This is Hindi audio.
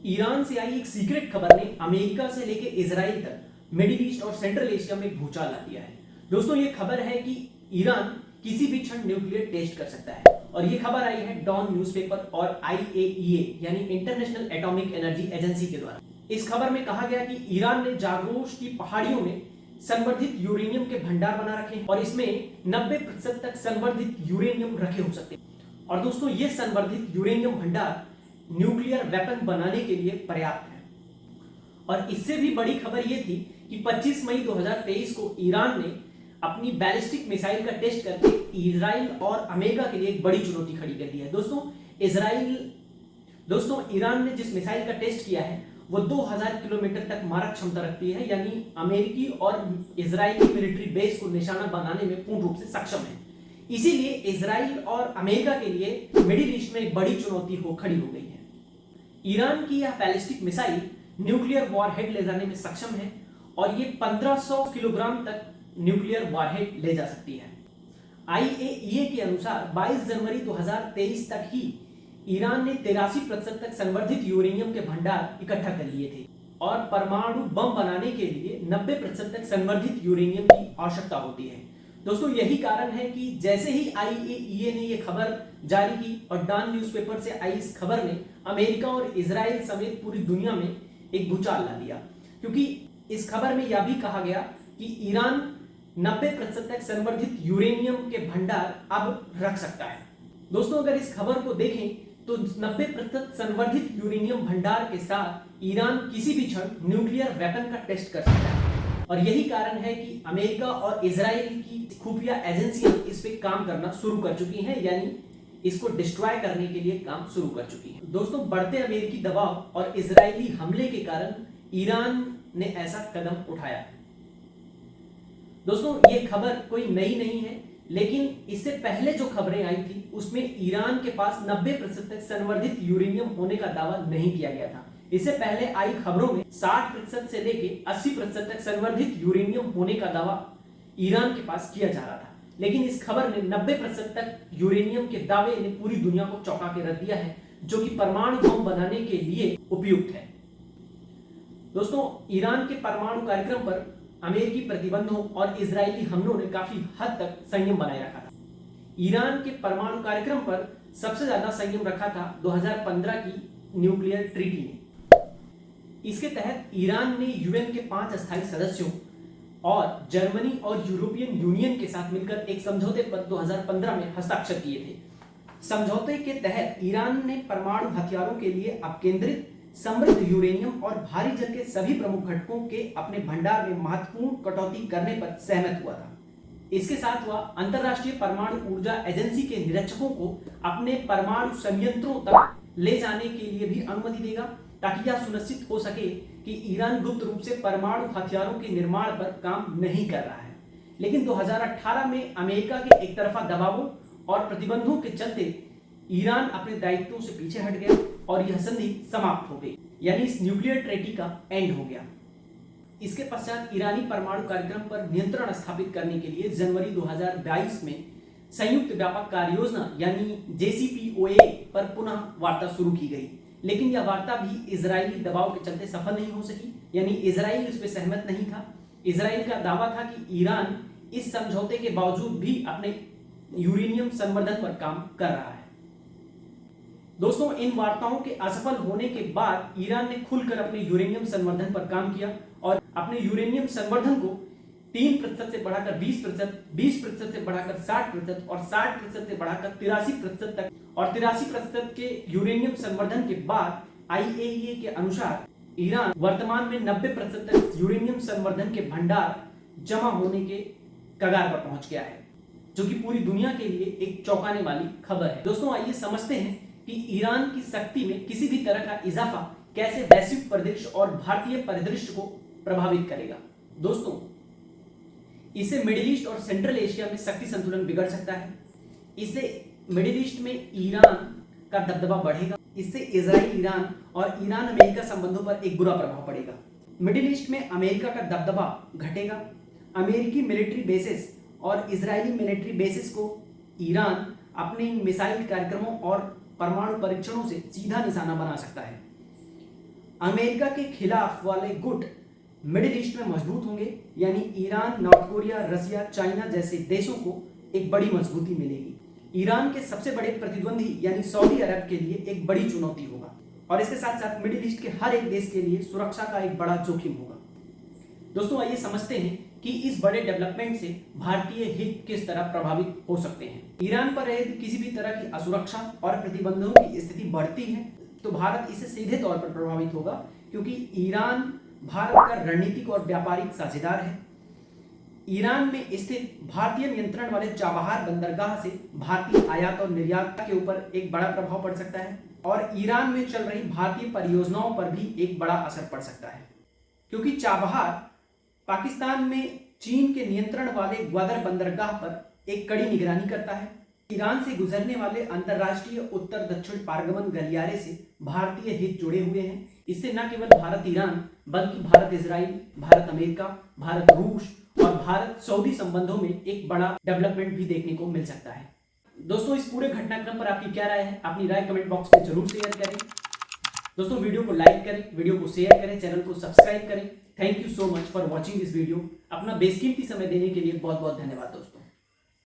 ईरान से आई एक सीक्रेट खबर ने अमेरिका से लेकर इजराइल तक मिडिल ईस्ट और सेंट्रल एशिया में भूचाल ला दिया है। दोस्तों ये खबर है कि ईरान किसी भी क्षण न्यूक्लियर टेस्ट कर सकता है और ये खबर आई है डॉन न्यूज़पेपर और आईएईए यानी इंटरनेशनल एटॉमिक एनर्जी एजेंसी के द्वारा। इस खबर में कहा गया कि ईरान ने जाग्रोश की पहाड़ियों में संवर्धित यूरेनियम के भंडार बना रखे हैं और इसमें 90% तक संवर्धित यूरेनियम रखे हो सकते हैं। और दोस्तों ये संवर्धित यूरेनियम भंडार न्यूक्लियर वेपन बनाने के लिए पर्याप्त है। और इससे भी बड़ी खबर यह थी कि 25 मई 2023 को ईरान ने अपनी बैलिस्टिक मिसाइल का टेस्ट करके इजराइल और अमेरिका के लिए एक बड़ी चुनौती खड़ी कर दी है। दोस्तों ईरान ने जिस मिसाइल का टेस्ट किया है वो 2000 किलोमीटर तक मारक क्षमता रखती है, यानी अमेरिकी और इजरायली मिलिट्री बेस को निशाना बनाने में पूर्ण रूप से सक्षम है। इसीलिए इजराइल और अमेरिका के लिए मिडिल ईस्ट में एक बड़ी चुनौती खड़ी हो गई है। ईरान की यह बैलिस्टिक मिसाइल न्यूक्लियर वॉरहेड ले जाने में सक्षम है और ये 1500 किलोग्राम तक न्यूक्लियर वॉरहेड ले जा सकती है। आईएईए के अनुसार 22 जनवरी 2023 तक ही ईरान ने 83% तक संवर्धित यूरेनियम के भंडार इकट्ठा कर लिए थे और परमाणु बम बनाने के लिए 90% तक संवर्धित यूरेनियम की आवश्यकता होती है। दोस्तों यही कारण है कि जैसे ही आईएईए ने यह खबर जारी की और डॉन न्यूज़पेपर से आई इस खबर ने अमेरिका और इजराइल समेत पूरी दुनिया में एक भूचाल ला दिया, क्योंकि इस खबर में यह भी कहा गया कि ईरान 90% तक संवर्धित यूरेनियम के भंडार अब रख सकता है। दोस्तों अगर इस खबर को देखें तो 90% संवर्धित यूरेनियम भंडार के साथ ईरान किसी भी क्षण न्यूक्लियर वेपन का टेस्ट कर सकता है और यही कारण है कि अमेरिका और इजराइल की खुफिया एजेंसियां इस पे काम करना शुरू कर चुकी हैं, यानी इसको डिस्ट्रॉय करने के लिए काम शुरू कर चुकी हैं। दोस्तों बढ़ते अमेरिकी दबाव और इजरायली हमले के कारण ईरान ने ऐसा कदम उठाया। दोस्तों ये खबर कोई नई नहीं है, लेकिन इससे पहले जो खबरें आई थी उसमें ईरान के पास 90% तक संवर्धित यूरेनियम होने का दावा नहीं किया गया था। इससे पहले आई खबरों में 60% से लेके 80% तक संवर्धित यूरेनियम होने का दावा ईरान के पास किया जा रहा था, लेकिन इस खबर ने 90% तक यूरेनियम के दावे ने पूरी दुनिया को चौंका के रख दिया है, जो कि परमाणु बम बनाने के लिए उपयुक्त है। दोस्तों ईरान के परमाणु कार्यक्रम पर अमेरिकी प्रतिबंधों और इजरायली हमलों ने काफी हद तक संयम बनाए रखा था। ईरान के परमाणु कार्यक्रम पर सबसे ज्यादा संयम रखा था 2015 की न्यूक्लियर ट्रीटी ने। इसके तहत ईरान ने यूएन के 5 अस्थायी सदस्यों और जर्मनी और यूरोपियन यूनियन के साथ मिलकर एक समझौते पर 2015 में हस्ताक्षर किए थे। समझौते के तहत ईरान ने परमाणु हथियारों के लिए अपकेंद्रित समृद्ध यूरेनियम और भारी जल के सभी प्रमुख घटकों के अपने भंडार में महत्वपूर्ण कटौती करने पर सहमत हुआ था। इसके साथ वह अंतरराष्ट्रीय परमाणु ऊर्जा एजेंसी के निरीक्षकों को अपने परमाणु संयंत्रों तक ले जाने के लिए भी अनुमति देगा, ताकि यह सुनिश्चित हो सके कि ईरान गुप्त रूप से परमाणु हथियारों के निर्माण पर काम नहीं कर रहा है। लेकिन 2018 में अमेरिका के एक तरफा दबावों और प्रतिबंधों के चलते ईरान अपने दायित्वों से पीछे हट गया और यह संधि समाप्त हो गई, यानी इस न्यूक्लियर ट्रीटी का एंड हो गया। इसके पश्चात ईरानी परमाणु कार्यक्रम पर नियंत्रण स्थापित करने के लिए जनवरी 2022 में संयुक्त व्यापक कार्य योजना यानी JCPOA पर पुनः वार्ता शुरू की गई, लेकिन यह वार्ता भी इजरायली दबाव के चलते सफल नहीं हो सकी, यानी इजराइल इस पे सहमत नहीं था। इजराइल का दावा था कि ईरान इस समझौते के बावजूद भी अपने यूरेनियम संवर्धन पर काम कर रहा है। दोस्तों इन वार्ताओं के असफल होने के बाद ईरान ने खुलकर अपने यूरेनियम संवर्धन पर काम किया और अपने यूरेनियम संवर्धन को 3% से बढ़ाकर 20%, 20% से बढ़ाकर 60% और 60% से बढ़ाकर 83% तक, और 83% के यूरेनियम संवर्धन के बाद आईएईए के अनुसार ईरान वर्तमान में 90% तक यूरेनियम संवर्धन के भंडार जमा होने के कगार पर पहुंच गया है, जो कि पूरी दुनिया के लिए एक चौंकाने वाली खबर है। दोस्तों आइए समझते हैं कि ईरान की शक्ति में किसी भी तरह का इजाफा कैसे वैश्विक परिदृश्य और भारतीय परिदृश्य को प्रभावित करेगा। दोस्तों इससे मिडिल ईस्ट और सेंट्रल एशिया में शक्ति संतुलन बिगड़ सकता है। इससे मिडिल ईस्ट में ईरान का दबदबा बढ़ेगा। इससे इजराइल ईरान और ईरान अमेरिका संबंधों पर एक बुरा प्रभाव पड़ेगा। मिडिल ईस्ट में अमेरिका का दबदबा घटेगा। अमेरिकी मिलिट्री बेसिस और इजरायली मिलिट्री बेसिस को ईरान अपने मिसाइल कार्यक्रमों और परमाणु परीक्षणों से सीधा निशाना बना सकता है। अमेरिका के खिलाफ वाले गुट मिडिल ईस्ट में मजबूत होंगे, यानी ईरान, नॉर्थ कोरिया, रसिया, चाइना जैसे देशों को एक बड़ी मजबूती मिलेगी। ईरान के सबसे बड़े प्रतिद्वंदी यानी सऊदी अरब के लिए एक बड़ी चुनौती होगा और इसके साथ साथ मिडिल ईस्ट के हर एक देश के लिए सुरक्षा का एक बड़ा जोखिम होगा। दोस्तों आइए समझते हैं कि इस बड़े डेवलपमेंट से भारतीय हित किस तरह प्रभावित हो सकते हैं। ईरान पर यदि किसी भी तरह की असुरक्षा और प्रतिबंधों की स्थिति बढ़ती है तो भारत इससे सीधे तौर पर प्रभावित होगा, क्योंकि ईरान भारत का रणनीतिक और व्यापारिक साझेदार है। ईरान में स्थित भारतीय नियंत्रण वाले चाबहार बंदरगाह से भारतीय आयात और निर्यात के ऊपर एक बड़ा प्रभाव पड़ सकता है और ईरान में चल रही भारतीय परियोजनाओं पर भी एक बड़ा असर पड़ सकता है, क्योंकि चाबहार पाकिस्तान में चीन के नियंत्रण वाले ग्वादर बंदरगाह पर एक कड़ी निगरानी करता है। ईरान से गुजरने वाले अंतरराष्ट्रीय उत्तर दक्षिण पारगमन गलियारे से भारतीय हित जुड़े हुए हैं। इससे न केवल भारत ईरान बल्कि भारत इजराइल, भारत अमेरिका, भारत रूस और भारत सऊदी संबंधों में एक बड़ा डेवलपमेंट भी देखने को मिल सकता है। दोस्तों इस पूरे घटनाक्रम पर आपकी क्या राय है? अपनी राय कमेंट बॉक्स में जरूर शेयर करें। दोस्तों वीडियो को लाइक करें, वीडियो को शेयर करें, चैनल को सब्सक्राइब करें। Thank you so much for watching this video. अपना बेशकीमती समय देने के लिए बहुत बहुत धन्यवाद दोस्तों।